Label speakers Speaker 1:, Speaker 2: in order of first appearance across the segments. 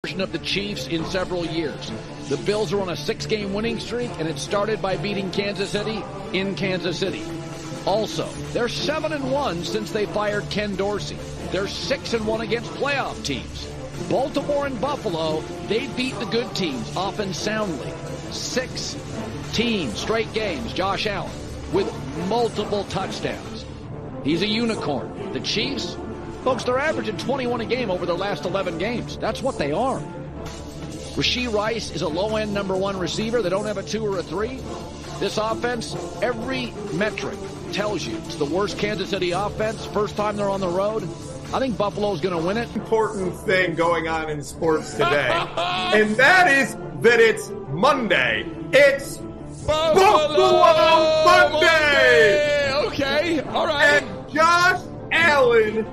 Speaker 1: Of the Chiefs in several years. The Bills are on a 6-game winning streak, and it started by beating Kansas City in Kansas City. Also, they're 7-1 since they fired Ken Dorsey. They're 6-1 against playoff teams. Baltimore and Buffalo, they beat the good teams often soundly. 16 straight games, Josh Allen, with multiple touchdowns. He's a unicorn. The Chiefs, folks, they're averaging 21 a game over their last 11 games. That's what they are. Rashee Rice is a low-end number 1 receiver. They don't have a 2 or a 3. This offense, every metric tells you it's the worst Kansas City offense. First time they're on the road. I think Buffalo's going to win it.
Speaker 2: Important thing going on in sports today, and that is that it's Monday. It's Buffalo Monday!
Speaker 1: Okay, all right.
Speaker 2: And Josh Allen,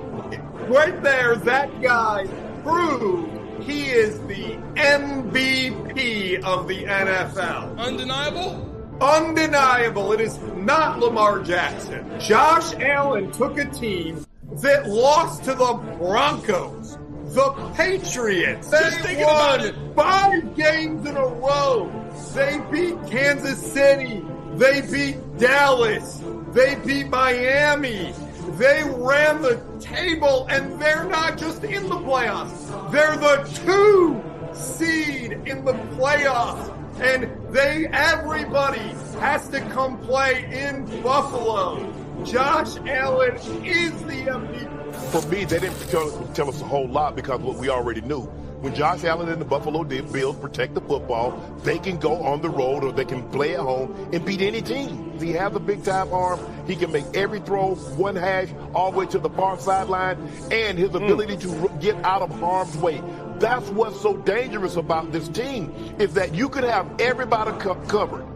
Speaker 2: right there, that guy proved he is the MVP of the NFL.
Speaker 3: Undeniable?
Speaker 2: Undeniable. It is not Lamar Jackson. Josh Allen took a team that lost to the Broncos, the Patriots. They won 5 games in a row. They beat Kansas City. They beat Dallas. They beat Miami. They ran the table, and they're not just in the playoffs. They're the 2 seed in the playoffs. And everybody has to come play in Buffalo. Josh Allen is the MVP.
Speaker 4: For me, they didn't tell us a whole lot because what we already knew. When Josh Allen and the Buffalo Bills protect the football, they can go on the road or they can play at home and beat any team. He has a big-time arm. He can make every throw, one hash, all the way to the far sideline, and his ability to get out of harm's way. That's what's so dangerous about this team, is that you can have everybody covered,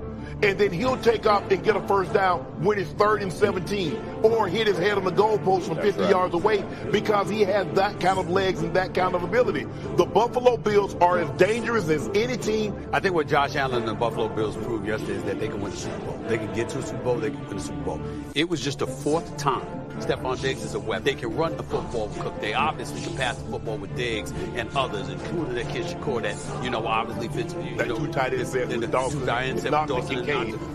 Speaker 4: and then he'll take off and get a first down when it's 3rd and 17, or hit his head on the goalpost from 50 yards away, because he has that kind of legs and that kind of ability. The Buffalo Bills are as dangerous as any team.
Speaker 5: I think what Josh Allen and the Buffalo Bills proved yesterday is that they can win the Super Bowl. They can get to a Super Bowl, they can win the Super Bowl. It was just the 4th time Stephon Diggs is a weapon. They can run the football with Cook. They obviously can pass the football with Diggs and others, including that kid Shakur that, obviously fits you.
Speaker 4: That 2 tight ends there with Dawson.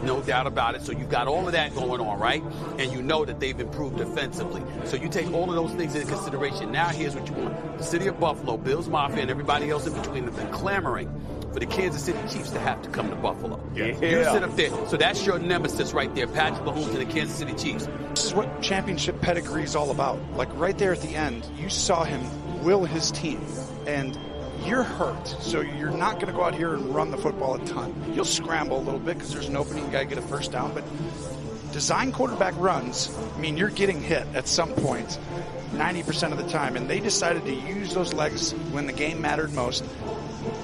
Speaker 5: No doubt about it. So you've got all of that going on, right? And you know that they've improved defensively. So you take all of those things into consideration. Now here's what you want. The city of Buffalo, Bills Mafia, and everybody else in between have been clamoring for the Kansas City Chiefs to have to come to Buffalo.
Speaker 4: Yeah.
Speaker 5: You sit up there. So that's your nemesis right there, Patrick Mahomes and the Kansas City Chiefs.
Speaker 6: This is what championship pedigree is all about. Like right there at the end, you saw him will his team, and you're hurt, so you're not going to go out here and run the football a ton. You'll scramble a little bit because there's an opening, you got to get a first down, but design quarterback runs, you're getting hit at some point 90% of the time, and they decided to use those legs when the game mattered most.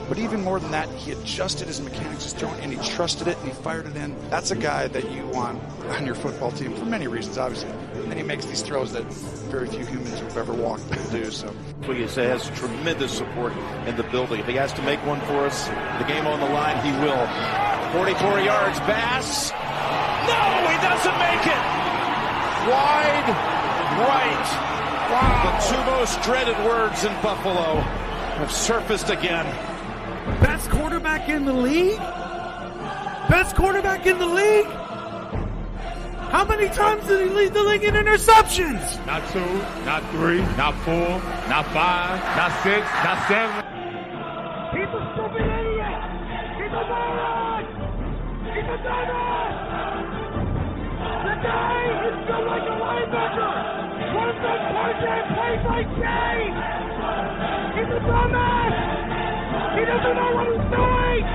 Speaker 6: But even more than that, he adjusted his mechanics, his throwing, and he trusted it, and he fired it in. That's a guy that you want on your football team for many reasons, obviously. And then he makes these throws that very few humans who've ever walked will do. So
Speaker 7: he has tremendous support in the building. If he has to make one for us, the game on the line, he will. 44 yards, Bass. No, he doesn't make it. Wide right. Wow. The 2 most dreaded words in Buffalo have surfaced again.
Speaker 8: Best quarterback in the league? Best quarterback in the league? How many times did he lead the league in interceptions?
Speaker 9: Not 2, not 3, not 4, not 5, not 6, not 7.
Speaker 8: He's a stupid idiot! He's a moron! He's a dumbass! The guy is built like a linebacker! Runs that project, plays like Jay! He's a dumbass! He doesn't know what he's doing!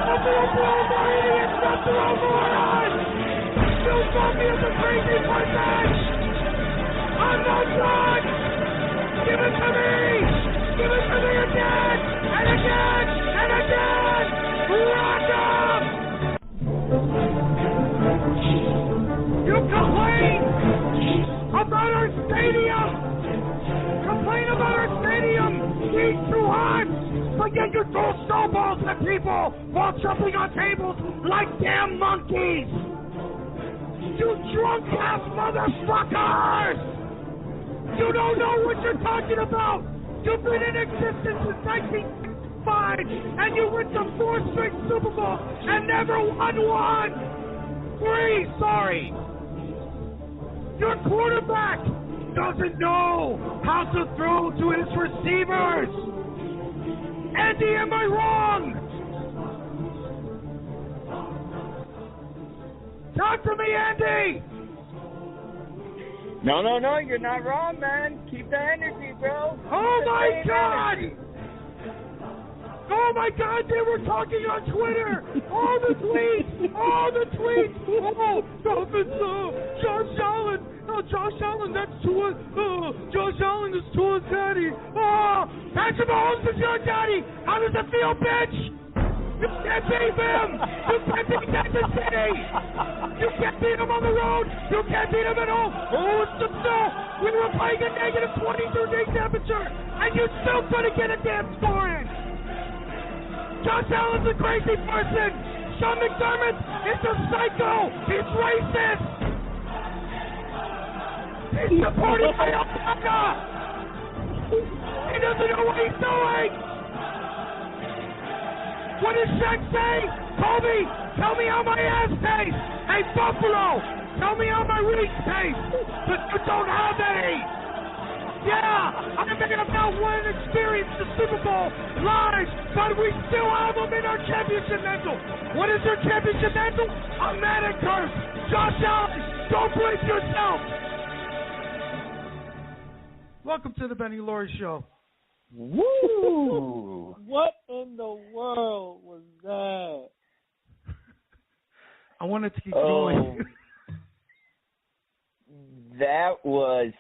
Speaker 8: Buffalo Bills are idiots, not their own morons! Still saw me as a crazy person! I'm not done! Give it to me! Give it to me again! And again! And again! Rock up! You complain about our stadium! Complain about our stadium! He's too hot! But yet you throw snowballs at people while jumping on tables like damn monkeys! You drunk-ass motherfuckers! You don't know what you're talking about! You've been in existence since 1905, and you went to 4 straight Super Bowls and never won one. 3, sorry. Your quarterback doesn't know how to throw to his receivers. Andy, am I wrong? Talk to me, Andy.
Speaker 3: No, you're not wrong, man. Keep the energy, bro.
Speaker 8: Oh my God! Oh my God, they were talking on Twitter! All the tweets! Oh, Dolphins, Josh Allen! Oh, Josh Allen, that's Tua. Oh, Josh Allen is Tua's daddy. Oh, Patrick Mahomes is your daddy! How does it feel, bitch? You can't beat him! You can't beat Kansas City! You can't beat him on the road! You can't beat him at home! Oh, it's the snow! We were playing a negative 22-day temperature, and you still couldn't get a damn score in! Josh Allen's a crazy person! Sean McDermott is a psycho! He's racist! He's supported by Al-Qaeda! He doesn't know what he's doing! What does Shaq say? Kobe, tell me how my ass tastes! Hey, Buffalo, tell me how my reach tastes! But you don't have any! Yeah, I may have not won and experienced the Super Bowl live, but we still have them in our championship mantle. What is our championship mantle? A man and curse. Josh Allen, don't blame yourself. Welcome to the Benny Lorie Show.
Speaker 3: Woo! What in the world was that?
Speaker 8: I wanted to keep going.
Speaker 3: That was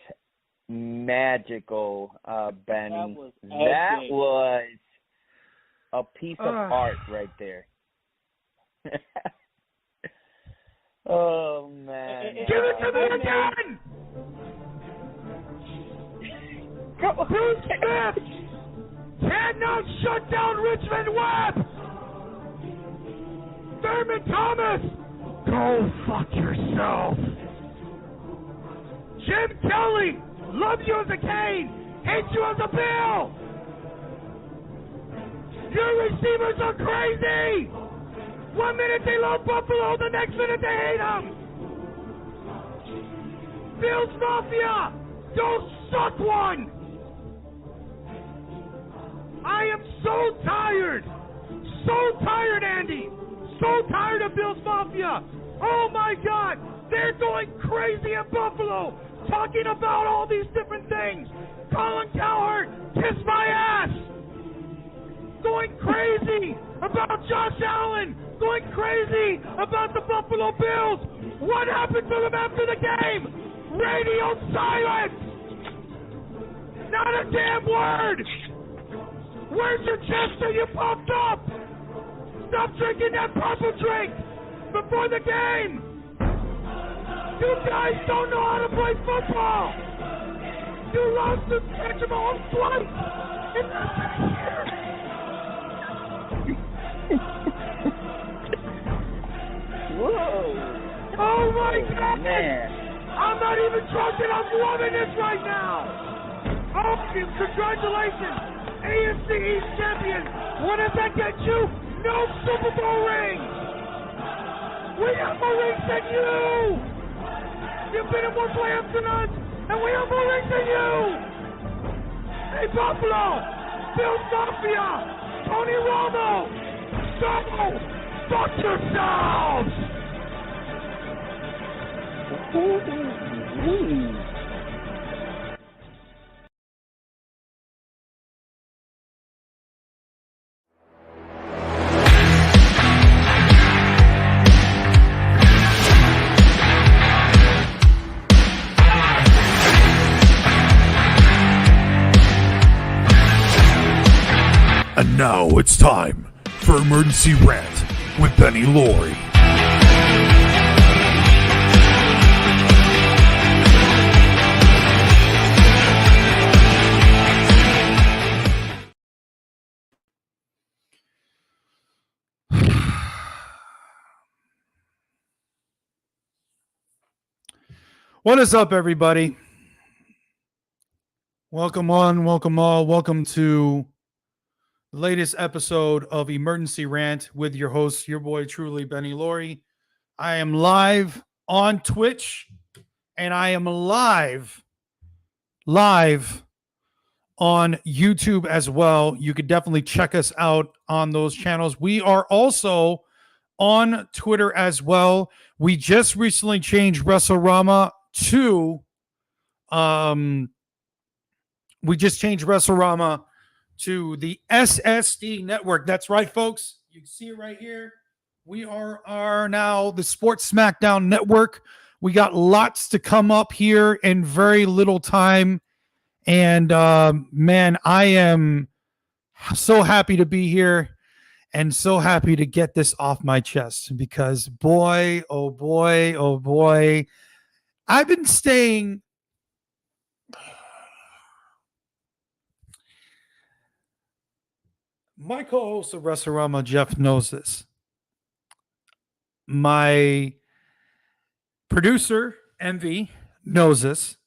Speaker 3: magical, Benny. That was a piece of art right there. Oh, man.
Speaker 8: Give it to me again! Bruce Smith cannot shut down Richmond Webb! Thurman Thomas, go fuck yourself! Jim Kelly, love you as a Cane, hate you as a Bill! Your receivers are crazy! 1 minute they love Buffalo, the next minute they hate them! Bills Mafia, don't suck one! I am so tired, Andy, so tired of Bills Mafia. Oh my God, they're going crazy in Buffalo, talking about all these different things. Colin Cowherd, kiss my ass. Going crazy about Josh Allen, going crazy about the Buffalo Bills. What happened to them after the game? Radio silence. Not a damn word. Where's your Chester, you pumped up? Stop drinking that purple drink before the game. You guys don't know how to play football. You lost to Patrick Mahomes twice in the same year.
Speaker 3: Whoa.
Speaker 8: Oh my God.
Speaker 3: Man.
Speaker 8: I'm not even drunk and I'm loving this right now. Oh, congratulations. AFC East champion. What does that get you? No Super Bowl rings. We have more rings than you. You've been in more playoffs than us, and we have more rings than you. Hey, Buffalo, Bills Mafia, Tony Romo, go fuck yourselves.
Speaker 10: And now it's time for Emergency Rant with Benny Lorie.
Speaker 11: What is up, everybody? Welcome on, welcome all, welcome to the latest episode of Emergency Rant with your host, your boy truly, Benny Lorie. I am live on Twitch and I am live on YouTube as well. You could definitely check us out on those channels. We are also on Twitter as well. We just recently changed WrestleRama to the SSD network. That's right, folks. You can see it right here. We are now the Sports Smackdown network. We got lots to come up here in very little time. And man, I am so happy to be here and so happy to get this off my chest because boy, oh boy, oh boy, I've been staying. My co-host of WrestleRama, Jeff, knows this. My producer, Envy, knows this.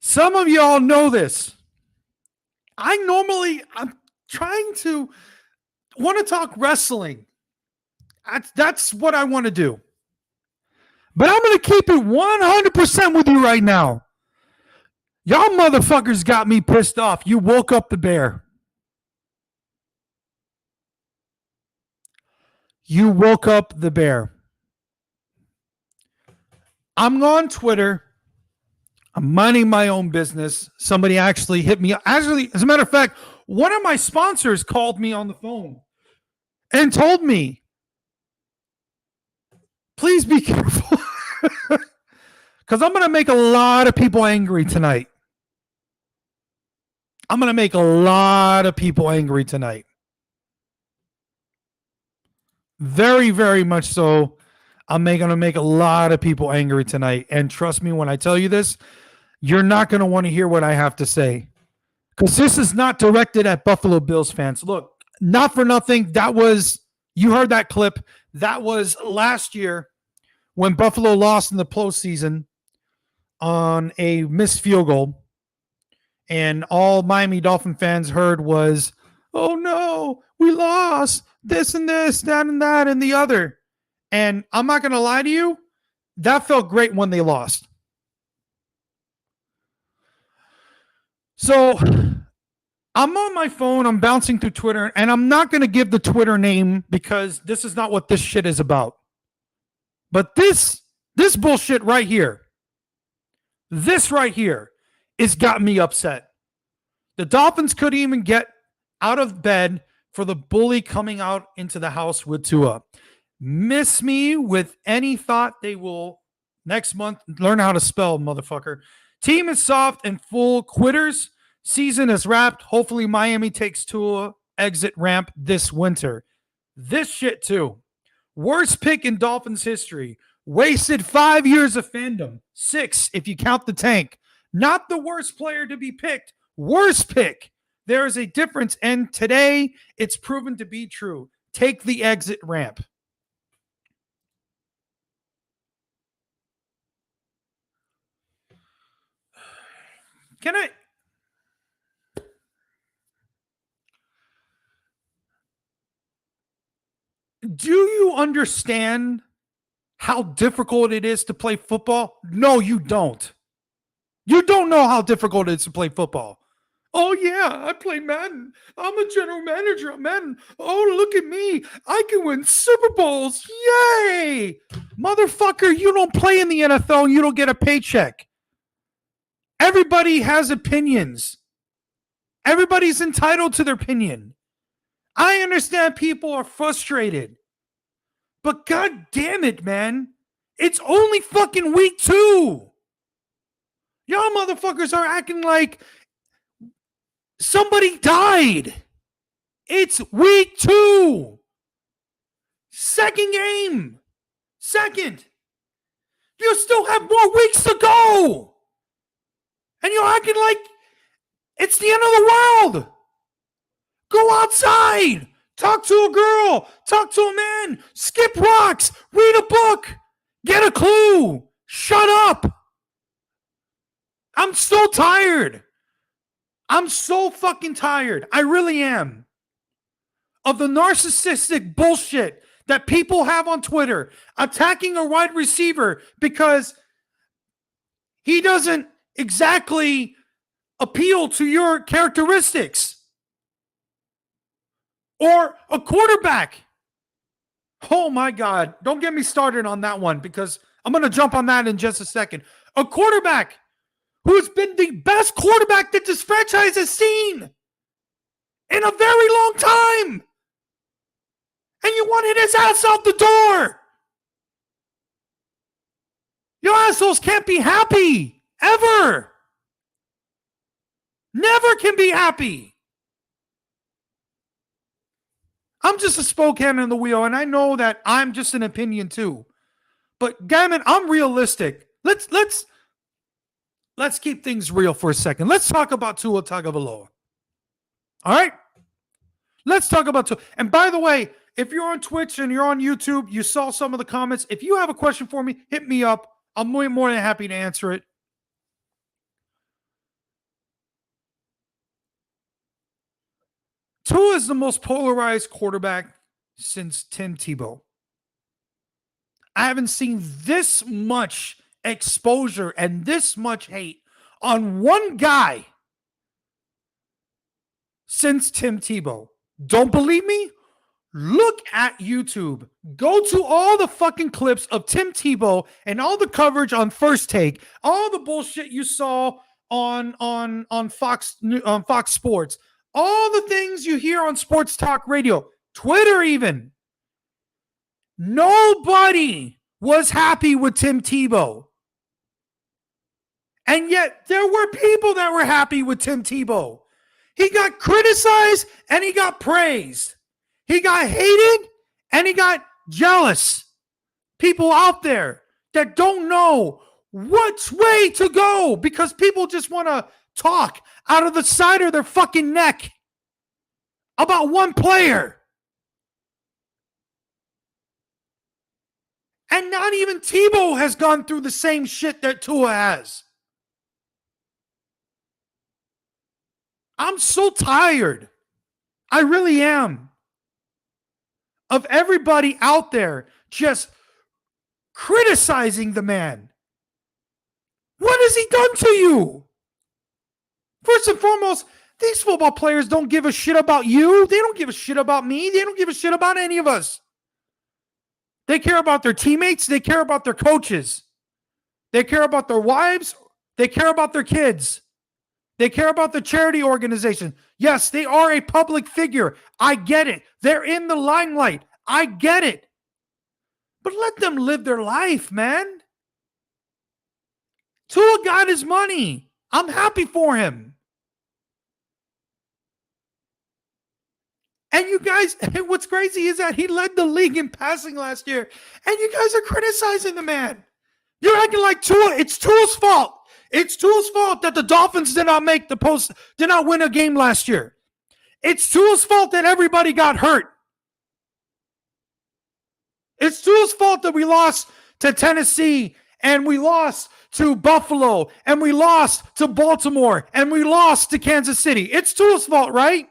Speaker 11: Some of y'all know this. I'm trying to want to talk wrestling. That's what I want to do. But I'm going to keep it 100% with you right now. Y'all motherfuckers got me pissed off. You woke up the bear. You woke up the bear. I'm on Twitter. I'm minding my own business. Somebody actually hit me. Actually, as a matter of fact, one of my sponsors called me on the phone and told me, please be careful. Because I'm going to make a lot of people angry tonight. Very, very much so. I'm going to make a lot of people angry tonight. And trust me when I tell you this, you're not going to want to hear what I have to say. Because this is not directed at Buffalo Bills fans. Look, not for nothing. You heard that clip. That was last year when Buffalo lost in the postseason on a missed field goal. And all Miami Dolphin fans heard was, oh no, we lost. This and this, that and that and the other. And I'm not going to lie to you, that felt great when they lost. So I'm on my phone, I'm bouncing through Twitter, and I'm not going to give the Twitter name because this is not what this shit is about. But this bullshit right here, this right here has got me upset. The Dolphins couldn't even get out of bed for the bully coming out into the house with Tua. Miss me with any thought they will next month learn how to spell, motherfucker. Team is soft and full. Quitters. Season is wrapped. Hopefully Miami takes Tua exit ramp this winter. This shit too. Worst pick in Dolphins history. Wasted 5 years of fandom. 6 if you count the tank. Not the worst player to be picked. Worst pick. There is a difference, and today it's proven to be true. Take the exit ramp. Can I? Do you understand how difficult it is to play football? No, you don't. You don't know how difficult it is to play football. Oh, yeah, I play Madden. I'm a general manager at Madden. Oh, look at me. I can win Super Bowls. Yay! Motherfucker, you don't play in the NFL and you don't get a paycheck. Everybody has opinions. Everybody's entitled to their opinion. I understand people are frustrated. But god damn it, man. It's only fucking week 2. Y'all motherfuckers are acting like somebody died. It's week 2. Second game. Second. You still have more weeks to go. And you're acting like it's the end of the world. Go outside. Talk to a girl. Talk to a man. Skip rocks. Read a book. Get a clue. Shut up. I'm so tired. I'm so fucking tired. I really am. Of the narcissistic bullshit that people have on Twitter attacking a wide receiver because he doesn't exactly appeal to your characteristics. Or a quarterback. Oh my God. Don't get me started on that one because I'm going to jump on that in just a second. A quarterback who's been the best quarterback that this franchise has seen in a very long time. And you wanted his ass out the door. You assholes can't be happy. Ever. Never can be happy. I'm just a spokane in the wheel, and I know that I'm just an opinion too. But Gammon, I'm realistic. Let's keep things real for a second. Let's talk about Tua Tagovailoa. All right? Let's talk about Tua. And by the way, if you're on Twitch and you're on YouTube, you saw some of the comments. If you have a question for me, hit me up. I'm way more than happy to answer it. Tua is the most polarized quarterback since Tim Tebow. I haven't seen this much exposure and this much hate on one guy since Tim Tebow. Don't believe me? Look at YouTube. Go to all the fucking clips of Tim Tebow and all the coverage on First Take, all the bullshit you saw on Fox Sports, all the things you hear on Sports Talk Radio, Twitter even. Nobody was happy with Tim Tebow. And yet there were people that were happy with Tim Tebow. He got criticized and he got praised. He got hated and he got jealous. People out there that don't know which way to go because people just want to talk out of the side of their fucking neck about one player. And not even Tebow has gone through the same shit that Tua has. I'm so tired. I really am. Of everybody out there just criticizing the man. What has he done to you? First and foremost, these football players don't give a shit about you. They don't give a shit about me. They don't give a shit about any of us. They care about their teammates. They care about their coaches. They care about their wives. They care about their kids. They care about the charity organization. Yes, they are a public figure. I get it. They're in the limelight. I get it. But let them live their life, man. Tua got his money. I'm happy for him. And you guys, what's crazy is that he led the league in passing last year. And you guys are criticizing the man. You're acting like Tua. It's Tua's fault. It's Tua's fault that the Dolphins did not win a game last year. It's Tua's fault that everybody got hurt. It's Tua's fault that we lost to Tennessee and we lost to Buffalo and we lost to Baltimore and we lost to Kansas City. It's Tua's fault, right?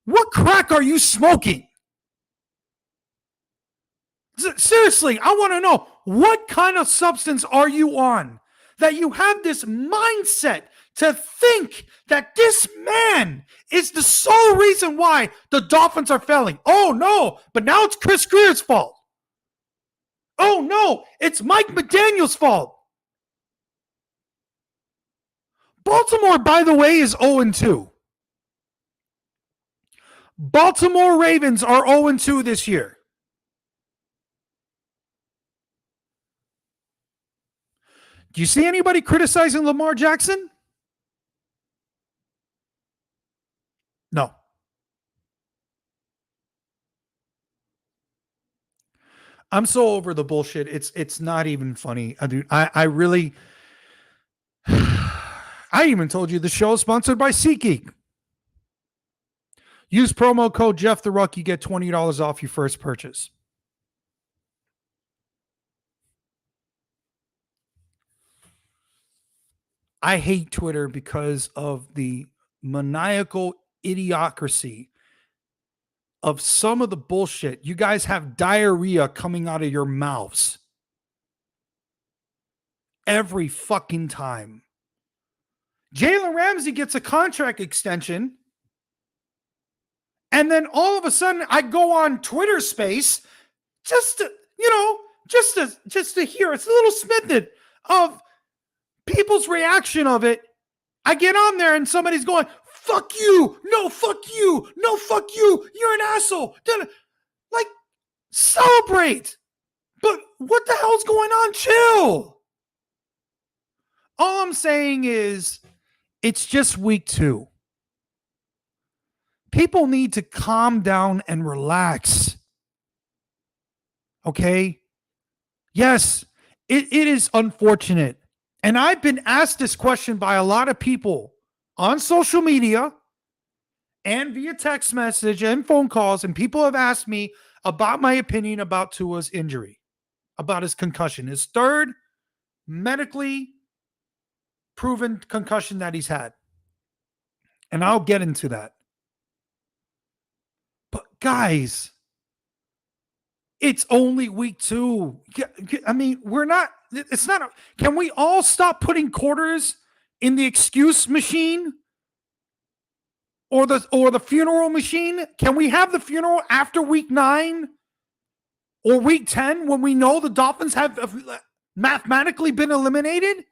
Speaker 11: What crack are you smoking? Seriously, I want to know, what kind of substance are you on that you have this mindset to think that this man is the sole reason why the Dolphins are failing? Oh, no, but now it's Chris Greer's fault. Oh, no, it's Mike McDaniel's fault. Baltimore, by the way, is 0-2. Baltimore Ravens are 0-2 this year. Do you see anybody criticizing Lamar Jackson? No. I'm so over the bullshit. It's not even funny. I really I even told you the show is sponsored by SeatGeek. Use promo code Jeff the Ruck, you get $20 off your first purchase. I hate Twitter because of the maniacal idiocracy of some of the bullshit. You guys have diarrhea coming out of your mouths every fucking time. Jalen Ramsey gets a contract extension, and then all of a sudden I go on Twitter Space just to, just to hear it's a little snippet of people's reaction of it. I get on there and somebody's going, fuck you, no, fuck you, no, fuck you, you're an asshole. Like, celebrate. But what the hell's going on? Chill. All I'm saying is it's just week 2. People need to calm down and relax. Okay? Yes, it is unfortunate. And I've been asked this question by a lot of people on social media and via text message and phone calls, and people have asked me about my opinion about Tua's injury, about his concussion, his third medically proven concussion that he's had. And I'll get into that. But guys, it's only week 2. I mean, can we all stop putting quarters in the excuse machine or the funeral machine? Can we have the funeral after week 9 or week 10 when we know the Dolphins have mathematically been eliminated?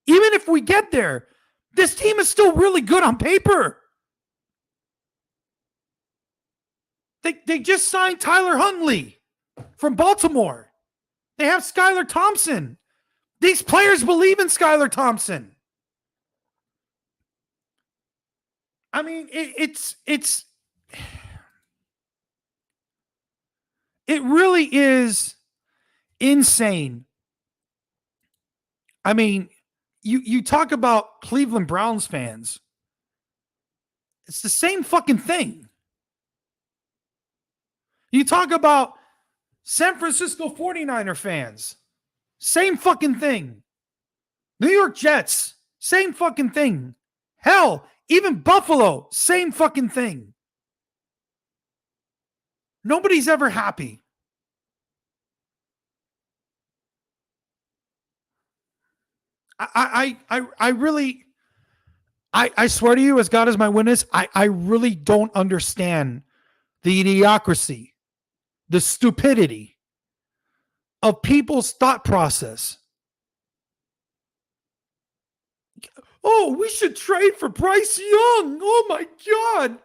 Speaker 11: Even if we get there, this team is still really good on paper. They just signed Tyler Huntley from Baltimore. They have Skylar Thompson. These players believe in Skylar Thompson. I mean, it really is insane. I mean, you talk about Cleveland Browns fans. It's the same fucking thing. You talk about San Francisco 49er fans. Same fucking thing. New York Jets. Same fucking thing. Hell, even Buffalo. Same fucking thing. Nobody's ever happy. I really, I swear to you, as God is my witness, I really don't understand the idiocracy, the stupidity of people's thought process. Oh, we should trade for Bryce Young. Oh my God.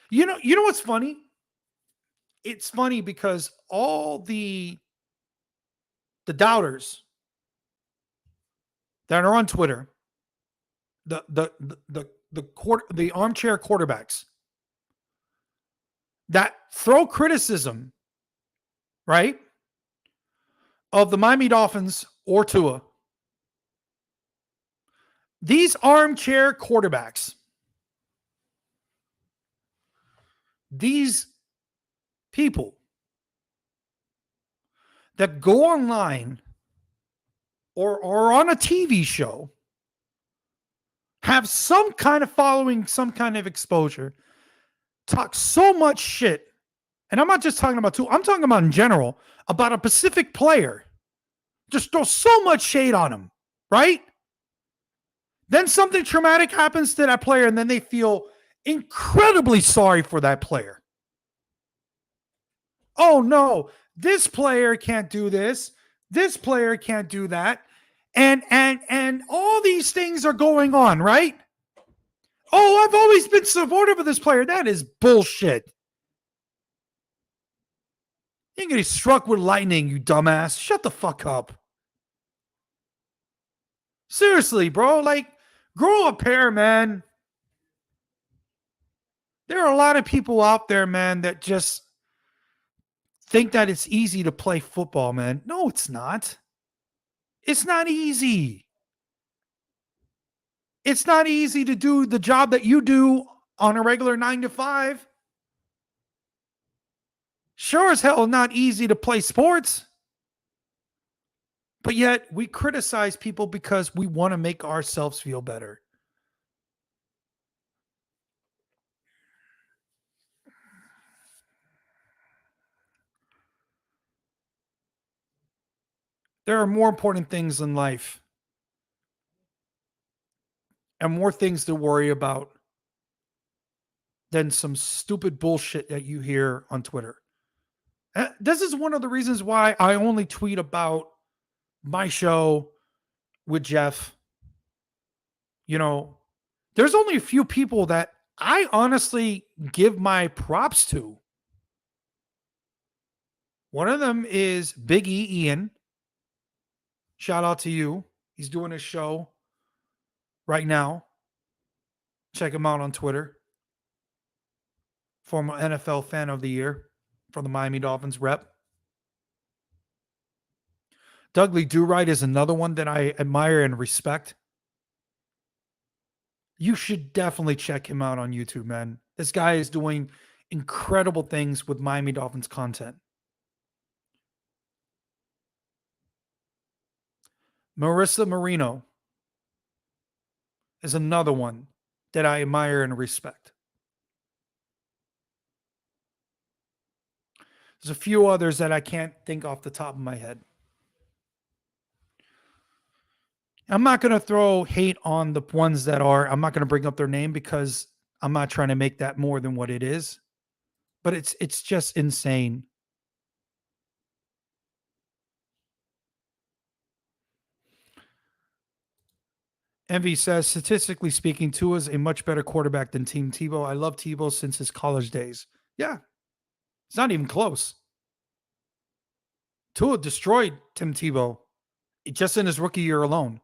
Speaker 11: You know what's funny? It's funny because all the doubters that are on Twitter, the armchair quarterbacks that throw criticism, right, of the Miami Dolphins or Tua, these armchair quarterbacks, these people that go online or on a TV show, have some kind of following, some kind of exposure, talk so much shit. And I'm not just talking about Tua, I'm talking about in general, about a Pacific player. Just throw so much shade on him, right? Then something traumatic happens to that player, and then they feel incredibly sorry for that player. Oh no, this player can't do this. This player can't do that. And all these things are going on, right? Oh, I've always been supportive of this player. That is bullshit. You're getting struck with lightning, you dumbass. Shut the fuck up. Seriously, bro. Like, grow a pair, man. There are a lot of people out there, man, that just think that it's easy to play football, man. No, it's not. It's not easy. It's not easy to do the job that you do on a regular 9 to 5. Sure as hell not easy to play sports. But yet we criticize people because we want to make ourselves feel better. There are more important things in life and more things to worry about than some stupid bullshit that you hear on Twitter. This is one of the reasons why I only tweet about my show with Jeff. You know, there's only a few people that I honestly give my props to. One of them is Big E Ian. Shout out to you. He's doing his show right now. Check him out on Twitter. Former NFL Fan of the Year for the Miami Dolphins rep. Dudley Do-Right is another one that I admire and respect. You should definitely check him out on YouTube, man. This guy is doing incredible things with Miami Dolphins content. Marissa Marino is another one that I admire and respect. There's a few others that I can't think off the top of my head. I'm not going to throw hate on the ones that are, I'm not going to bring up their name because I'm not trying to make that more than what it is. But it's just insane. Envy says, statistically speaking, Tua is a much better quarterback than Team Tebow. I love Tebow since his college days. Yeah. It's not even close. Tua destroyed Tim Tebow just in his rookie year alone.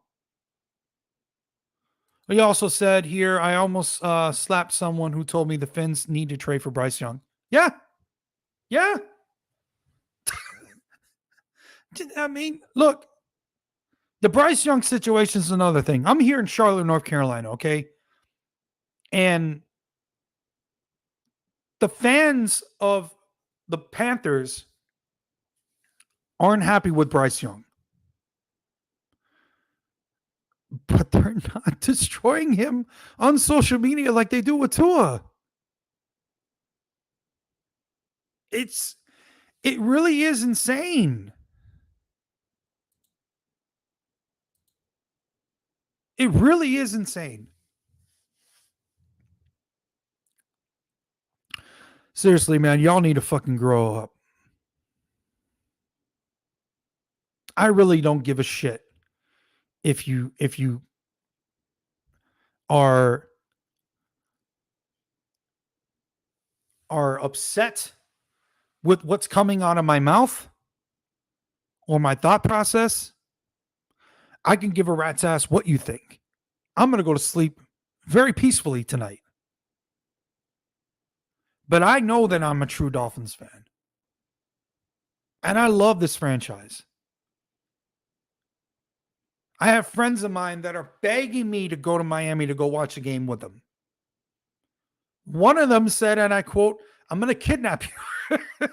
Speaker 11: He also said here, I almost slapped someone who told me the Finns need to trade for Bryce Young. Yeah. Yeah. I mean, look, the Bryce Young situation is another thing. I'm here in Charlotte, North Carolina, okay? And the fans of the Panthers aren't happy with Bryce Young. But they're not destroying him on social media like they do with Tua. It really is insane. It really is insane. Seriously, man, y'all need to fucking grow up. I really don't give a shit if you are upset with what's coming out of my mouth or my thought process. I can give a rat's ass what you think. I'm going to go to sleep very peacefully tonight. But I know that I'm a true Dolphins fan. And I love this franchise. I have friends of mine that are begging me to go to Miami to go watch a game with them. One of them said, and I quote, I'm going to kidnap you.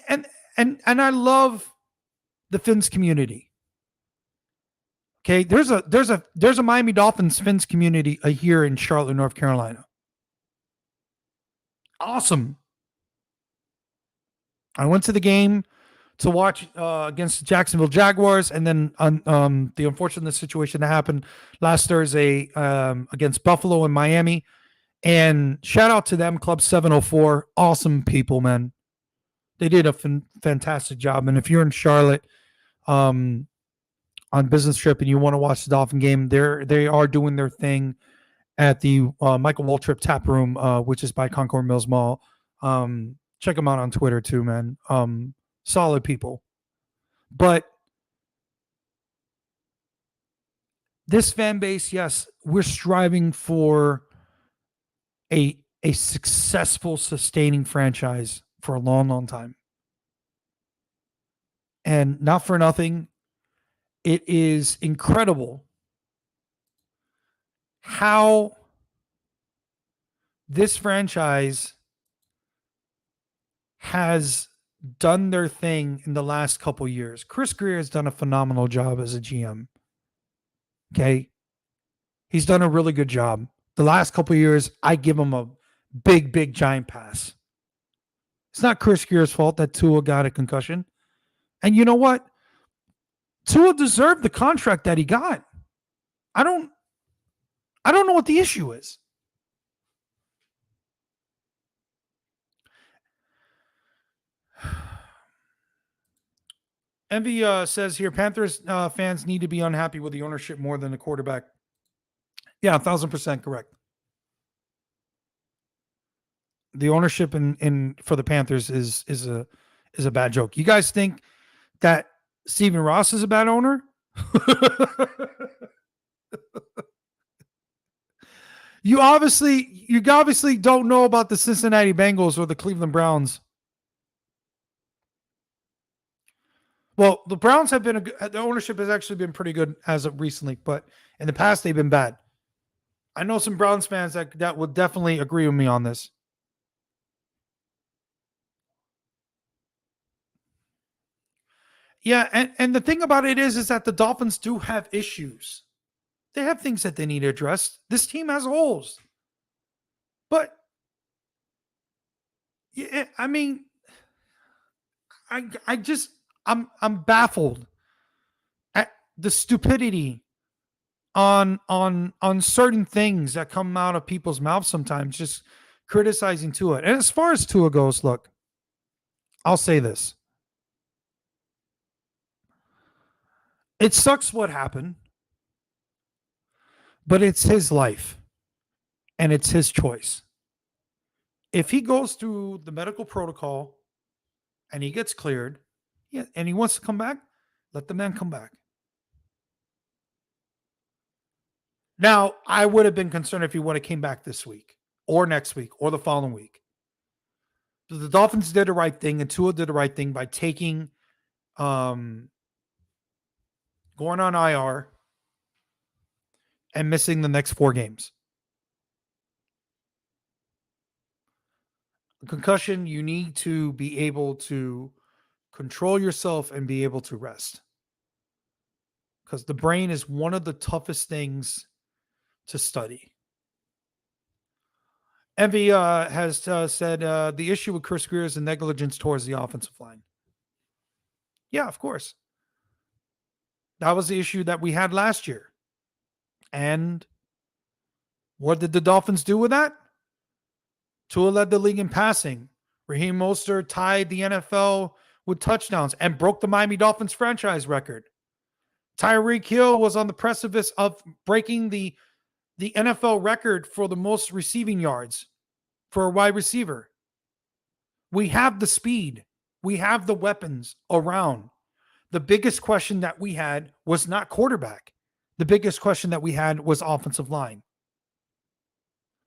Speaker 11: and I love the Finns community. Okay, there's a Miami Dolphins Finns community here in Charlotte, North Carolina. Awesome. I went to the game to watch against the Jacksonville Jaguars, and then the unfortunate situation that happened last Thursday against Buffalo and Miami. And shout out to them, Club 704. Awesome people, man. They did a fantastic job. And if you're in Charlotte on business trip and you want to watch the Dolphin game, they are doing their thing at the Michael Waltrip Tap Room, which is by Concord Mills Mall. Check them out on Twitter too, man. Solid people. But this fan base, yes, we're striving for a successful, sustaining franchise for a long, long time. And not for nothing, it is incredible how this franchise has done their thing in the last couple years. Chris Grier has done a phenomenal job as a GM. Okay? He's done a really good job. The last couple years, I give him a big giant pass. It's not Chris Grier's fault that Tua got a concussion. And you know what? Tua deserved the contract that he got. I don't know what the issue is. Envy says here, Panthers fans need to be unhappy with the ownership more than the quarterback. Yeah, 1,000% correct. The ownership in for the Panthers is a bad joke. You guys think that Stephen Ross is a bad owner? You obviously don't know about the Cincinnati Bengals or the Cleveland Browns. Well, the Browns have been the ownership has actually been pretty good as of recently, but in the past they've been bad. I know some Browns fans that would definitely agree with me on this. Yeah, and the thing about it is that the Dolphins do have issues. They have things that they need to address. This team has holes. But yeah, I mean, I'm baffled at the stupidity on certain things that come out of people's mouths sometimes, just criticizing Tua. And as far as Tua goes, look, I'll say this. It sucks what happened, but it's his life and it's his choice. If he goes through the medical protocol and he gets cleared, yeah, and he wants to come back, let the man come back. Now, I would have been concerned if he would have came back this week or next week or the following week. But the Dolphins did the right thing and Tua did the right thing by taking going on IR and missing the next 4 games. Concussion, you need to be able to control yourself and be able to rest. Because the brain is one of the toughest things to study. Envy has said the issue with Chris Grier is the negligence towards the offensive line. Yeah, of course. That was the issue that we had last year. And what did the Dolphins do with that? Tua led the league in passing. Raheem Mostert tied the NFL with touchdowns and broke the Miami Dolphins franchise record. Tyreek Hill was on the precipice of breaking the NFL record for the most receiving yards for a wide receiver. We have the speed. We have the weapons around. The biggest question that we had was not quarterback. The biggest question that we had was offensive line.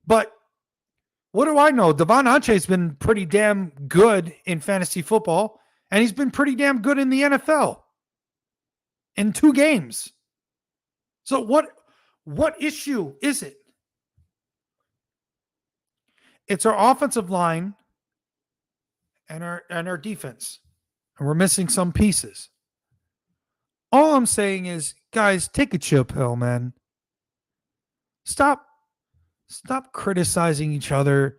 Speaker 11: But what do I know? Devon Achay's been pretty damn good in fantasy football, and he's been pretty damn good in the NFL in 2 games. So what issue is it? It's our offensive line and our defense. And we're missing some pieces. All I'm saying is, guys, take a chill pill, man. Stop criticizing each other's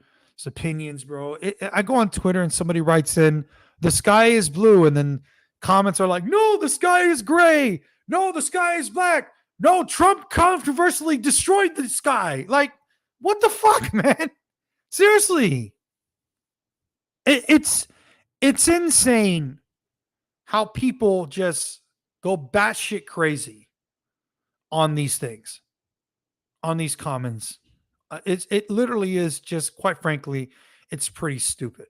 Speaker 11: opinions, bro. I go on Twitter and somebody writes in, the sky is blue, and then comments are like, no, the sky is gray. No, the sky is black. No, Trump controversially destroyed the sky. Like, what the fuck, man? Seriously. It's insane how people just go batshit crazy on these things, on these comments. It literally is just, quite frankly, it's pretty stupid.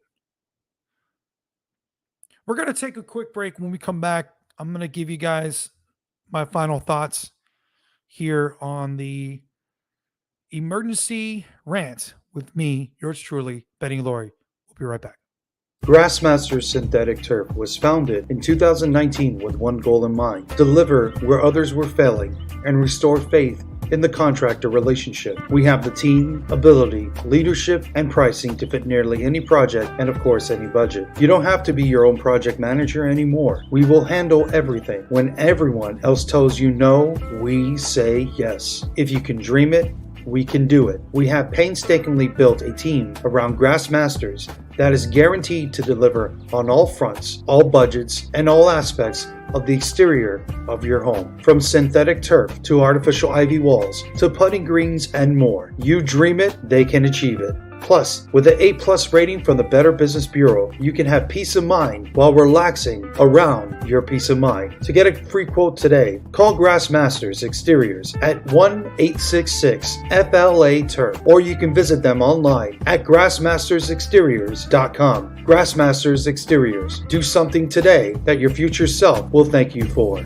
Speaker 11: We're going to take a quick break. When we come back, I'm going to give you guys my final thoughts here on the emergency rant with me, yours truly, Benny Lorie. We'll be right back.
Speaker 12: Grassmaster Synthetic Turf was founded in 2019 with one goal in mind: deliver where others were failing and restore faith in the contractor relationship. We have the team, ability, leadership, and pricing to fit nearly any project and, of course, any budget. You don't have to be your own project manager anymore. We will handle everything. When everyone else tells you no, we say yes. If you can dream it, we can do it. We have painstakingly built a team around Grassmasters that is guaranteed to deliver on all fronts, all budgets, and all aspects of the exterior of your home. From synthetic turf to artificial ivy walls to putting greens and more. You dream it, they can achieve it. Plus, with an A+ rating from the Better Business Bureau, you can have peace of mind while relaxing around your peace of mind. To get a free quote today, call Grassmasters Exteriors at 1-866-FLA-TURF, or you can visit them online at grassmastersexteriors.com. Grassmasters Exteriors. Do something today that your future self will thank you for.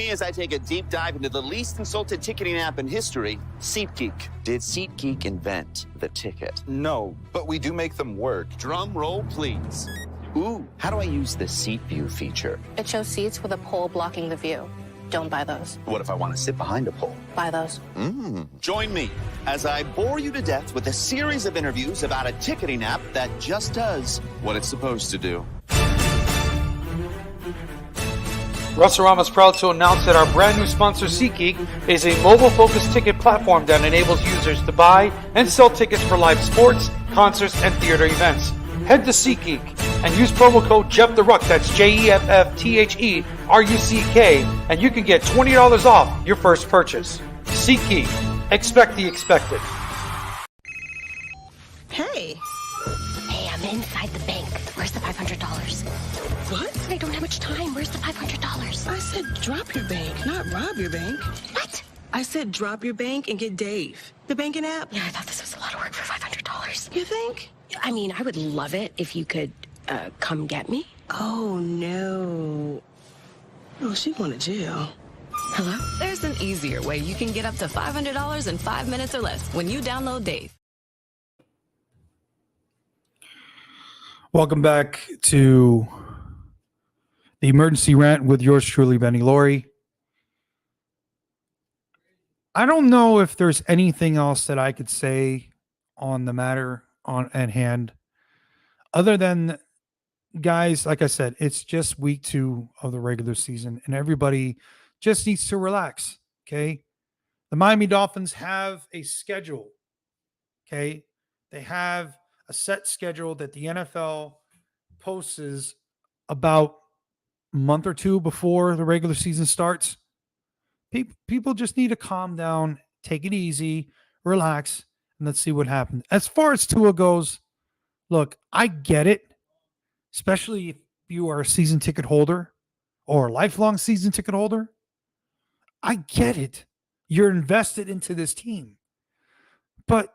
Speaker 13: As I take a deep dive into the least insulted ticketing app in history, SeatGeek. Did SeatGeek invent the ticket?
Speaker 14: No, but we do make them work.
Speaker 13: Drum roll, please. Ooh, how do I use the Seat View feature?
Speaker 15: It shows seats with a pole blocking the view. Don't buy those.
Speaker 13: What if I want to sit behind a pole?
Speaker 15: Buy those.
Speaker 13: Join me as I bore you to death with a series of interviews about a ticketing app that just does what it's supposed to do.
Speaker 11: Russell is proud to announce that our brand new sponsor, SeatGeek, is a mobile-focused ticket platform that enables users to buy and sell tickets for live sports, concerts, and theater events. Head to SeatGeek and use promo code Jeff the Ruck, that's JEFFTHERUCK, and you can get $20 off your first purchase. SeatGeek. Expect the expected.
Speaker 16: Hey, I'm inside the bank. Where's the $500? What? I don't have much time. Where's the $500?
Speaker 17: I said drop your bank, not rob your bank.
Speaker 16: What?
Speaker 17: I said drop your bank and get Dave, the banking app.
Speaker 16: Yeah, I thought this was a lot of work for $500.
Speaker 17: You think?
Speaker 16: I mean, I would love it if you could come get me.
Speaker 17: Oh, no. Oh, she going to jail.
Speaker 16: Hello?
Speaker 18: There's an easier way you can get up to $500 in 5 minutes or less when you download Dave.
Speaker 11: Welcome back to the emergency rant with yours truly, Benny Lorie. I don't know if there's anything else that I could say on the matter at hand, other than, guys, like I said, it's just week 2 of the regular season, and everybody just needs to relax. Okay, the Miami Dolphins have a schedule. Okay, they have a set schedule that the NFL posts about a month or two before the regular season starts. People just need to calm down, take it easy, relax, and let's see what happens. As far as Tua goes, look, I get it, especially if you are a season ticket holder or a lifelong season ticket holder. I get it. You're invested into this team. But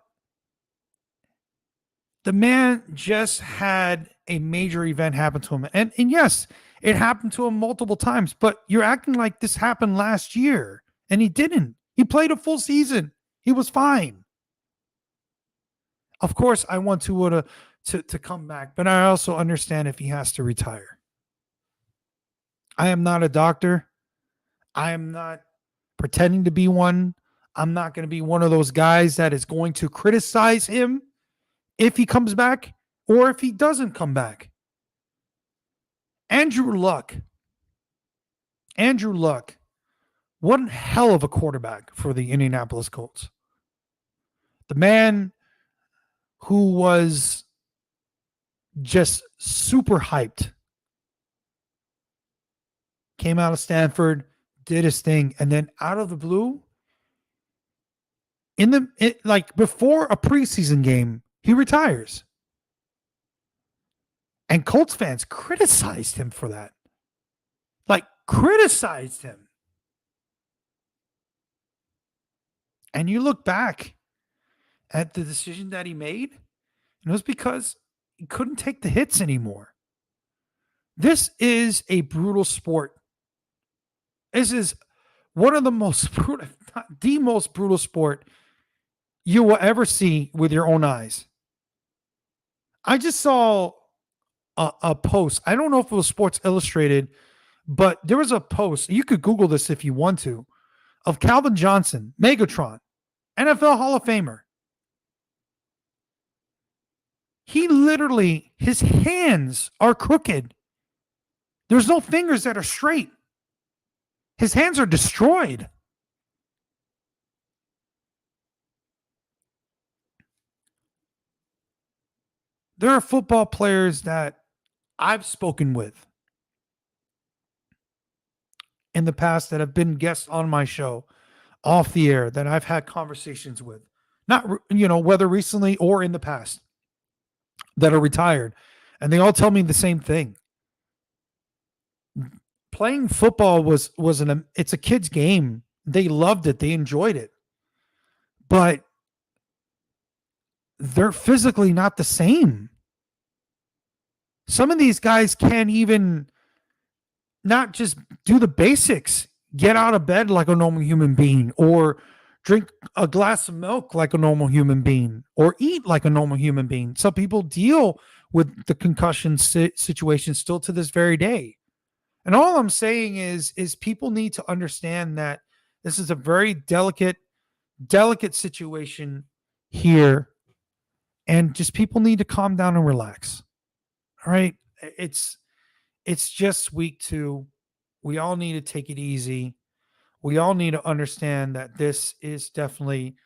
Speaker 11: the man just had a major event happen to him. And yes, it happened to him multiple times, but you're acting like this happened last year, and he didn't. He played a full season. He was fine. Of course, I want Tua to come back, but I also understand if he has to retire. I am not a doctor. I am not pretending to be one. I'm not going to be one of those guys that is going to criticize him if he comes back or if he doesn't come back. Andrew Luck, one hell of a quarterback for the Indianapolis Colts. The man who was just super hyped, came out of Stanford, did his thing, and then out of the blue, before a preseason game, he retires. And Colts fans criticized him for that. Criticized him. And you look back at the decision that he made, and it was because he couldn't take the hits anymore. This is a brutal sport. This is one of the most brutal, not the most brutal sport you will ever see with your own eyes. I just saw a post. I don't know if it was Sports Illustrated, but there was a post. You could Google this if you want to, of Calvin Johnson, Megatron, NFL Hall of Famer. He literally, his hands are crooked. There's no fingers that are straight. His hands are destroyed. There are football players that I've spoken with in the past that have been guests on my show off the air that I've had conversations with, not, whether recently or in the past, that are retired. And they all tell me the same thing. Playing football it's a kid's game. They loved it. They enjoyed it. But they're physically not the same. Some of these guys can't even not just do the basics, get out of bed like a normal human being, or drink a glass of milk like a normal human being, or eat like a normal human being. Some people deal with the concussion situation still to this very day. And all I'm saying is people need to understand that this is a very delicate situation here. And just people need to calm down and relax. All right. It's just week 2. We all need to take it easy. We all need to understand that this is definitely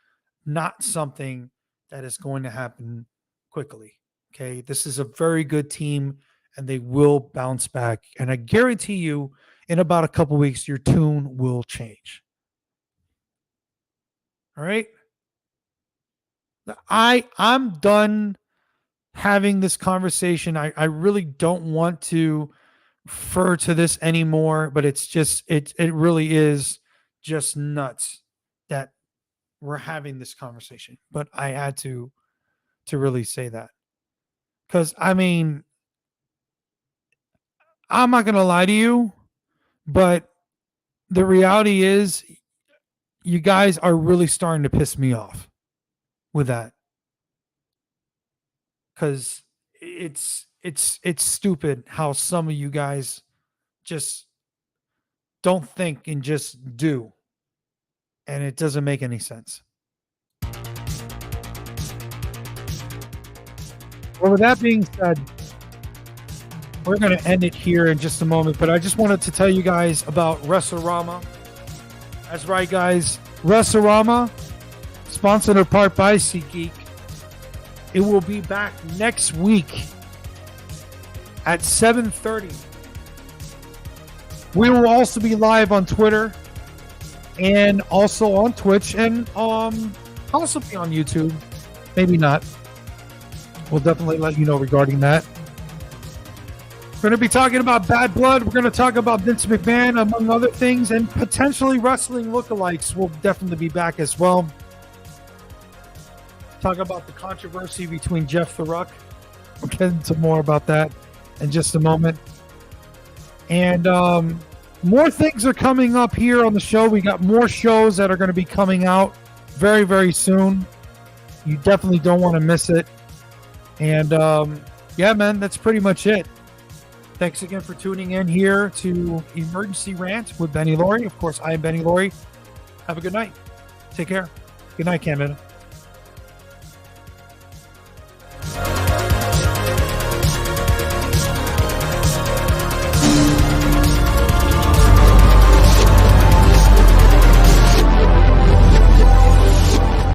Speaker 11: not something that is going to happen quickly. Okay. This is a very good team and they will bounce back. And I guarantee you in about a couple weeks, your tune will change. All right. I'm done having this conversation. I really don't want to refer to this anymore, but it's just, it really is just nuts that we're having this conversation. But I had to really say that. Because, I mean, I'm not going to lie to you, but the reality is you guys are really starting to piss me off with that. Because it's stupid how some of you guys just don't think and just do. And it doesn't make any sense. Well, with that being said, we're going to end it here in just a moment. But I just wanted to tell you guys about Wrestle-Rama. That's right, guys. Wrestle-Rama, sponsored in part by SeatGeek. It will be back next week at 7:30. We will also be live on Twitter and also on Twitch and possibly on YouTube. Maybe not. We'll definitely let you know regarding that. We're going to be talking about Bad Blood. We're going to talk about Vince McMahon, among other things, and potentially wrestling lookalikes will definitely be back as well. Talk about the controversy between Jeff the Ruck. We'll get into more about that in just a moment. And more things are coming up here on the show. We got more shows that are going to be coming out very, very soon. You definitely don't want to miss it. And yeah, man, that's pretty much it. Thanks again for tuning in here to Emergency Rant with Benny Lorie. Of course, I am Benny Lorie. Have a good night. Take care. Good night, Canada.